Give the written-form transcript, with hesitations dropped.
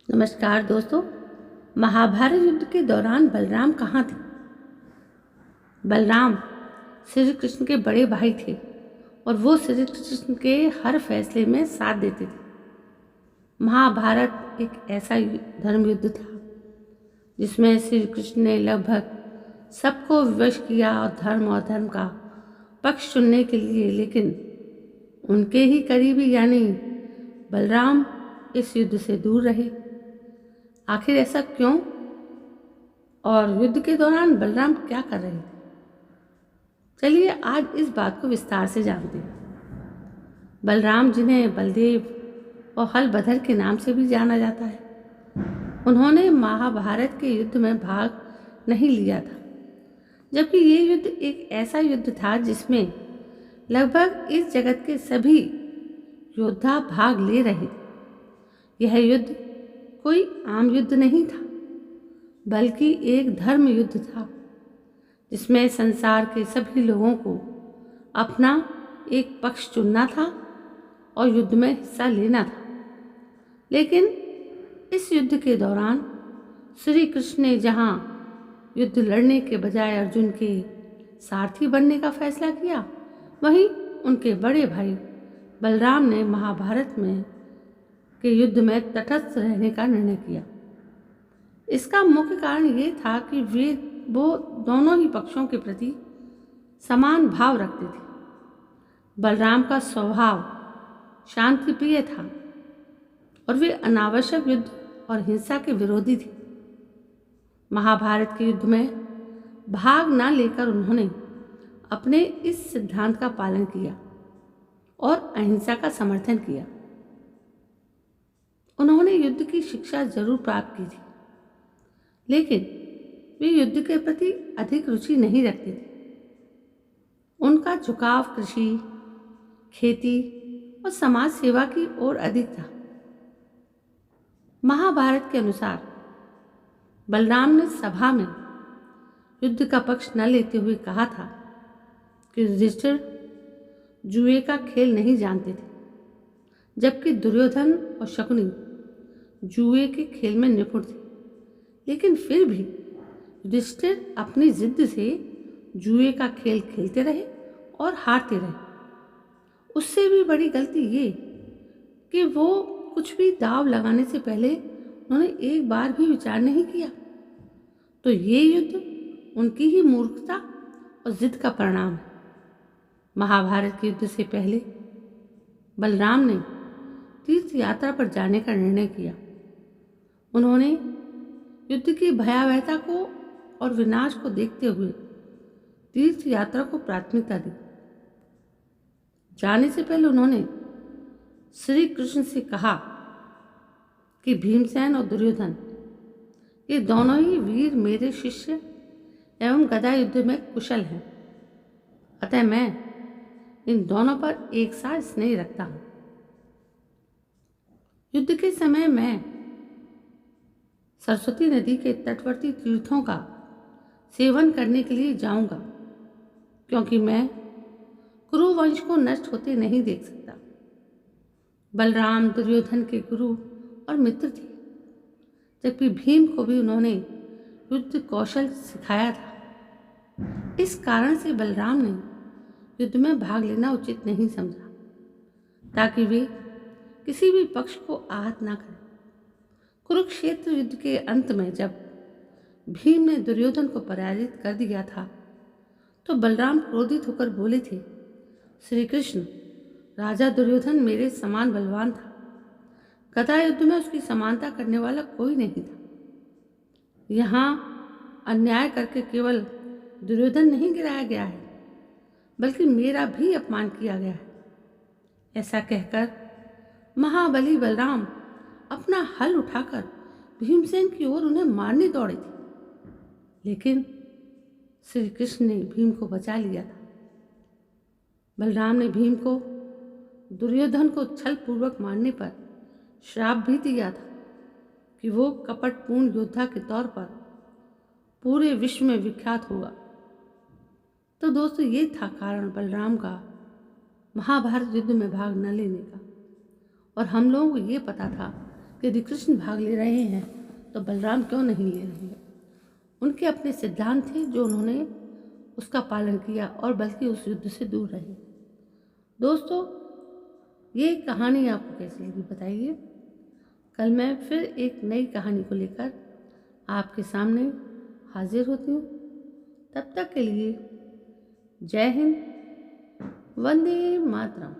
नमस्कार दोस्तों। महाभारत युद्ध के दौरान बलराम कहाँ थे? बलराम श्री कृष्ण के बड़े भाई थे और वो श्री कृष्ण के हर फैसले में साथ देते थे। महाभारत एक ऐसा धर्म युद्ध था जिसमें श्री कृष्ण ने लगभग सबको विवश किया और धर्म का पक्ष चुनने के लिए, लेकिन उनके ही करीबी यानी बलराम इस युद्ध से दूर रहे। आखिर ऐसा क्यों और युद्ध के दौरान बलराम क्या कर रहे थे? चलिए आज इस बात को विस्तार से जानते हैं। बलराम, जिन्हें बलदेव और हलभद्र के नाम से भी जाना जाता है, उन्होंने महाभारत के युद्ध में भाग नहीं लिया था, जबकि ये युद्ध एक ऐसा युद्ध था जिसमें लगभग इस जगत के सभी योद्धा भाग ले रहे थे। यह युद्ध कोई आम युद्ध नहीं था, बल्कि एक धर्म युद्ध था जिसमें संसार के सभी लोगों को अपना एक पक्ष चुनना था और युद्ध में हिस्सा लेना था। लेकिन इस युद्ध के दौरान श्री कृष्ण ने जहाँ युद्ध लड़ने के बजाय अर्जुन के सारथी बनने का फैसला किया, वहीं उनके बड़े भाई बलराम ने महाभारत में के युद्ध में तटस्थ रहने का निर्णय किया। इसका मुख्य कारण ये था कि वो दोनों ही पक्षों के प्रति समान भाव रखते थे। बलराम का स्वभाव शांति प्रिय था और वे अनावश्यक युद्ध और हिंसा के विरोधी थे। महाभारत के युद्ध में भाग न लेकर उन्होंने अपने इस सिद्धांत का पालन किया और अहिंसा का समर्थन किया। उन्होंने युद्ध की शिक्षा जरूर प्राप्त की थी, लेकिन वे युद्ध के प्रति अधिक रुचि नहीं रखते थे। उनका झुकाव कृषि, खेती और समाज सेवा की ओर अधिक था। महाभारत के अनुसार बलराम ने सभा में युद्ध का पक्ष न लेते हुए कहा था कि युधिष्ठिर जुए का खेल नहीं जानते थे, जबकि दुर्योधन और शकुनी जुए के खेल में निपुण थे। लेकिन फिर भी युधिष्ठिर अपनी जिद से जुए का खेल खेलते रहे और हारते रहे। उससे भी बड़ी गलती ये कि वो कुछ भी दांव लगाने से पहले उन्होंने एक बार भी विचार नहीं किया। तो ये युद्ध उनकी ही मूर्खता और जिद का परिणाम है। महाभारत के युद्ध से पहले बलराम ने तीर्थ यात्रा पर जाने का निर्णय किया। उन्होंने युद्ध की भयावहता को और विनाश को देखते हुए तीर्थ यात्रा को प्राथमिकता दी। जाने से पहले उन्होंने श्री कृष्ण से कहा कि भीमसेन और दुर्योधन ये दोनों ही वीर मेरे शिष्य एवं गदा युद्ध में कुशल हैं, अतः मैं इन दोनों पर एक साथ स्नेह रखता हूं। युद्ध के समय मैं सरस्वती नदी के तटवर्ती तीर्थों का सेवन करने के लिए जाऊंगा, क्योंकि मैं कुरु वंश को नष्ट होते नहीं देख सकता। बलराम दुर्योधन के गुरु और मित्र थे, जबकि भीम को भी उन्होंने युद्ध कौशल सिखाया था। इस कारण से बलराम ने युद्ध में भाग लेना उचित नहीं समझा, ताकि वे किसी भी पक्ष को आहत ना करें। कुरुक्षेत्र युद्ध के अंत में जब भीम ने दुर्योधन को पराजित कर दिया था, तो बलराम क्रोधित होकर बोले थे, श्री कृष्ण, राजा दुर्योधन मेरे समान बलवान था। गदा युद्ध में उसकी समानता करने वाला कोई नहीं था। यहाँ अन्याय करके केवल दुर्योधन नहीं गिराया गया है, बल्कि मेरा भी अपमान किया गया है। ऐसा कहकर महाबली बलराम अपना हल उठाकर भीमसेन की ओर उन्हें मारने दौड़े थे, लेकिन श्री कृष्ण ने भीम को बचा लिया था। बलराम ने भीम को दुर्योधन को छल पूर्वक मारने पर श्राप भी दिया था कि वो कपटपूर्ण योद्धा के तौर पर पूरे विश्व में विख्यात होगा। तो दोस्तों, ये था कारण बलराम का महाभारत युद्ध में भाग न लेने का। और हम लोगों को ये पता था यदि कृष्ण भाग ले रहे हैं तो बलराम क्यों नहीं ले रहे हैं। उनके अपने सिद्धांत थे जो उन्होंने उसका पालन किया और बल्कि उस युद्ध से दूर रहे। दोस्तों, ये कहानी आपको कैसी लगी बताइए। कल मैं फिर एक नई कहानी को लेकर आपके सामने हाजिर होती हूँ। तब तक के लिए जय हिंद, वंदे मातरम।